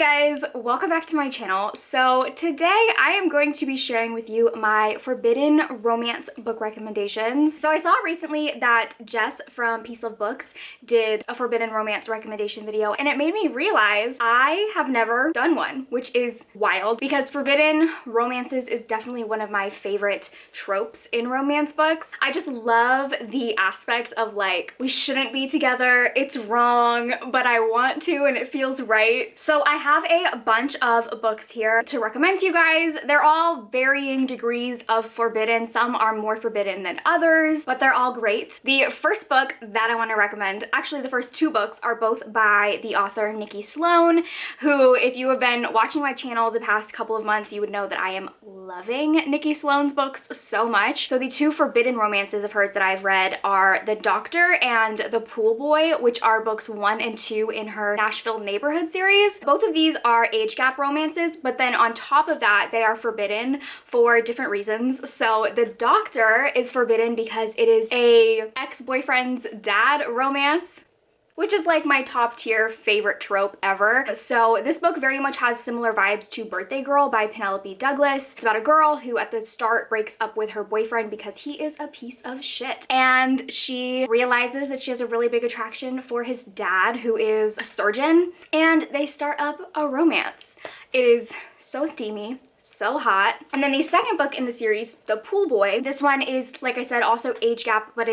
guys, welcome back to my channel. So today I am going to be sharing with you my forbidden romance book recommendations. So I saw recently that Jess from Peace Love Books did a forbidden romance recommendation video, and it made me realize I have never done one, which is wild because forbidden romances is definitely one of my favorite tropes in romance books. I just love the aspect of like, we shouldn't be together, it's wrong, but I want to and it feels right. So I have a bunch of books here to recommend to you guys. They're all varying degrees of forbidden. Some are more forbidden than others, but they're all great. The first book that I want to recommend, actually the first two books, are both by the author Nikki Sloane, who, if you have been watching my channel the past couple of months, you would know that I am loving Nikki Sloane's books so much. So the two forbidden romances of hers that I've read are The Doctor and The Pool Boy, which are books 1 and 2 in her Nashville Neighborhood series. Both of these are age gap romances, but then on top of that, they are forbidden for different reasons. So The Doctor is forbidden because it is a ex-boyfriend's dad romance, which is like my top tier favorite trope ever. So this book very much has similar vibes to Birthday Girl by Penelope Douglas. It's about a girl who at the start breaks up with her boyfriend because he is a piece of shit. And she realizes that she has a really big attraction for his dad, who is a surgeon, and they start up a romance. It is so steamy, so hot. And then the second book in the series, The Pool Boy, this one is, like I said, also age gap, but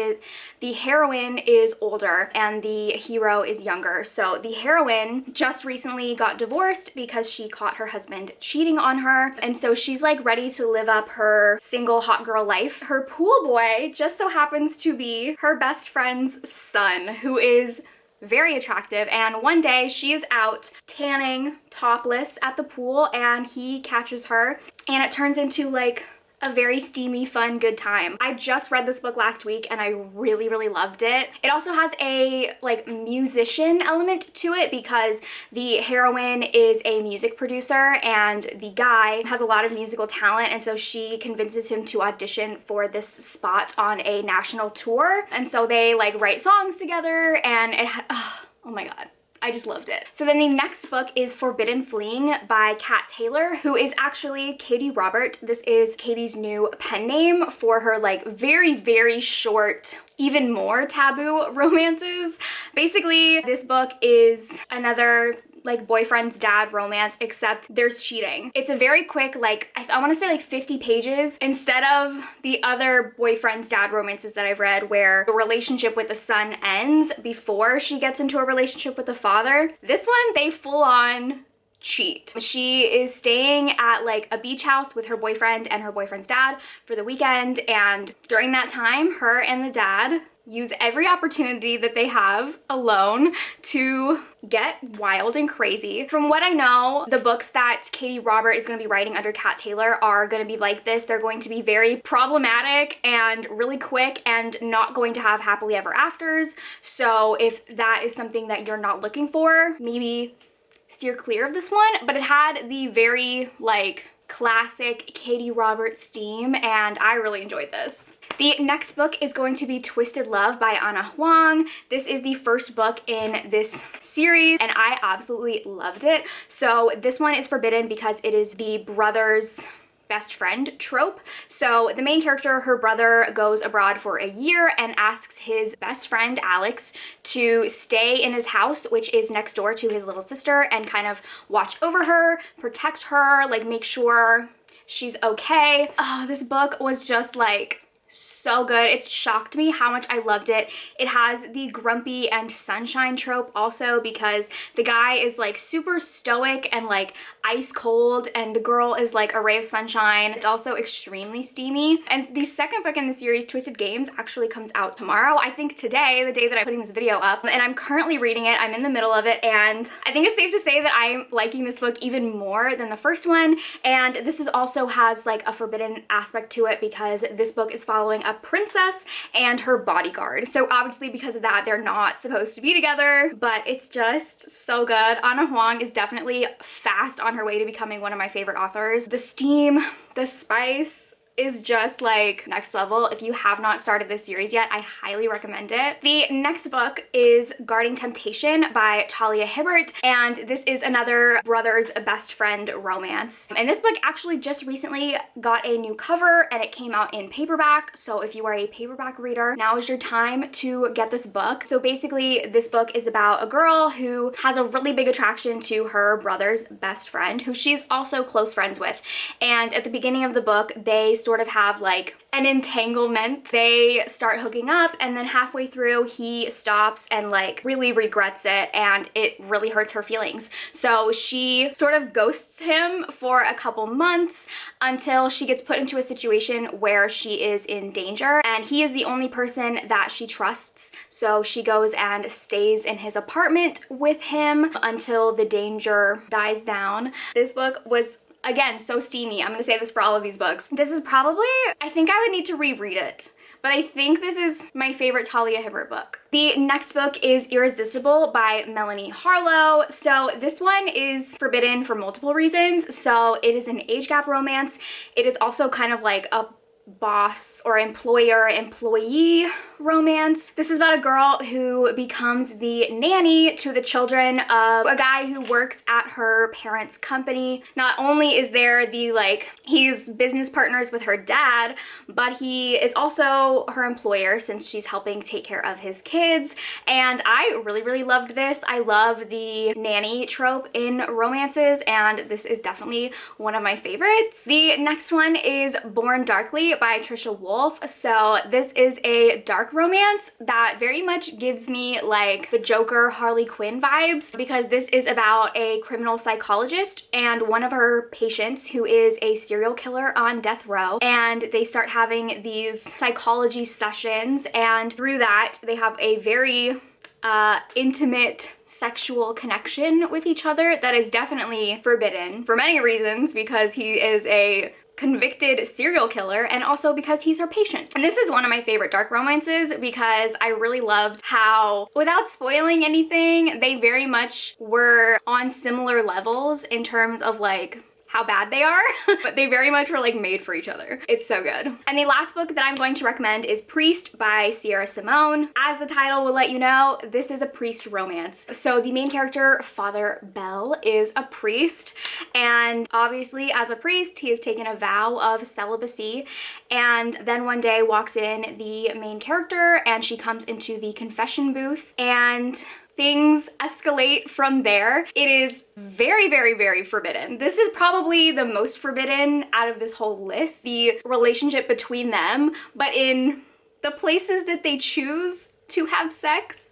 the heroine is older and the hero is younger. So the heroine just recently got divorced because she caught her husband cheating on her, and so she's like ready to live up her single hot girl life. Her pool boy just so happens to be her best friend's son, who is very attractive, and one day she is out tanning topless at the pool and he catches her, and it turns into like a very steamy, fun, good time. I just read this book last week and I really loved it. It also has a like musician element to it because the heroine is a music producer and the guy has a lot of musical talent, and so she convinces him to audition for this spot on a national tour, and so they like write songs together, and oh my god, I just loved it. So then the next book is Forbidden Fleeing by Kat Taylor, who is actually Katie Robert. This is Katie's new pen name for her like very short, even more taboo romances. Basically, this book is another like boyfriend's dad romance, except there's cheating. It's a very quick, like I want to say like 50 pages instead of the other boyfriend's dad romances that I've read where the relationship with the son ends before she gets into a relationship with the father. This one, they full on cheat. She is staying at like a beach house with her boyfriend and her boyfriend's dad for the weekend, and during that time, her and the dad use every opportunity that they have alone to get wild and crazy. From what I know, the books that Katie Robert is going to be writing under Kat Taylor are going to be like this. They're going to be very problematic and really quick and not going to have happily ever afters. So if that is something that you're not looking for, maybe steer clear of this one. But it had the very like classic Katie Robert steam, and I really enjoyed this. The next book is going to be Twisted Love by Huang. This is the first book in this series and I absolutely loved it. So this one is forbidden because it is the brother's best friend trope. So the main character, her brother, goes abroad for a year and asks his best friend Alex to stay in his house, which is next door to his little sister, and kind of watch over her, protect her, like make sure she's okay. Oh, this book was just like so good. It shocked me how much I loved it. It has the grumpy and sunshine trope also because the guy is like super stoic and like ice cold, and the girl is like a ray of sunshine. It's also extremely steamy. And the second book in the series, Twisted Games, actually comes out tomorrow. I think today, the day that I'm putting this video up, and I'm currently reading it. I'm in the middle of it, and I think it's safe to say that I'm liking this book even more than the first one. And this is also has like a forbidden aspect to it because this book is following a princess and her bodyguard. So obviously because of that, they're not supposed to be together, but it's just so good. Huang is definitely fast on her way to becoming one of my favorite authors. The steam, the spice, is just like next level. If you have not started this series yet, I highly recommend it. The next book is Guarding Temptation by Talia Hibbert, and this is another brother's best friend romance. And this book actually just recently got a new cover and it came out in paperback. So if you are a paperback reader, now is your time to get this book. So basically this book is about a girl who has a really big attraction to her brother's best friend, who she's also close friends with. And at the beginning of the book, they sort of have like an entanglement. They start hooking up, and then halfway through he stops and like really regrets it, and it really hurts her feelings. So she sort of ghosts him for a couple months until she gets put into a situation where she is in danger, and he is the only person that she trusts. So she goes and stays in his apartment with him until the danger dies down. This book was, again, so steamy. I'm gonna say this for all of these books. This is probably, I think I would need to reread it, but I think this is my favorite Talia Hibbert book. The next book is Irresistible by Melanie Harlow. So this one is forbidden for multiple reasons. So it is an age gap romance. It is also kind of like a boss or employer-employee romance. This is about a girl who becomes the nanny to the children of a guy who works at her parents' company. Not only is there the he's business partners with her dad, but he is also her employer since she's helping take care of his kids. And I really loved this. I love the nanny trope in romances, and this is definitely one of my favorites. The next one is Born Darkly by Trisha Wolfe. So this is a dark romance that very much gives me like the Joker Harley Quinn vibes, because this is about a criminal psychologist and one of her patients who is a serial killer on death row, and they start having these psychology sessions, and through that they have a very intimate sexual connection with each other that is definitely forbidden for many reasons, because he is a convicted serial killer and also because he's her patient. And this is one of my favorite dark romances because I really loved how, without spoiling anything, they very much were on similar levels in terms of like how bad they are, but they very much were like made for each other. It's so good. And the last book that I'm going to recommend is Priest by Sierra Simone. As the title will let you know, this is a priest romance. So the main character, Father Bell, is a priest, and obviously as a priest he has taken a vow of celibacy, and then one day walks in the main character and she comes into the confession booth and things escalate from there. It is very forbidden. This is probably the most forbidden out of this whole list, the relationship between them, but in the places that they choose to have sex,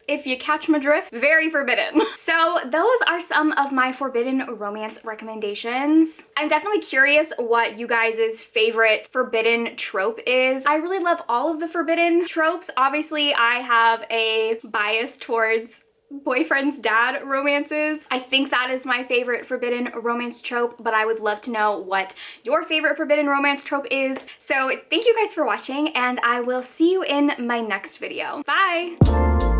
if you catch my drift, very forbidden. So those are some of my forbidden romance recommendations. I'm definitely curious what you guys' favorite forbidden trope is. I really love all of the forbidden tropes. Obviously, I have a bias towards boyfriend's dad romances. I think that is my favorite forbidden romance trope, but I would love to know what your favorite forbidden romance trope is. So thank you guys for watching, and I will see you in my next video. Bye!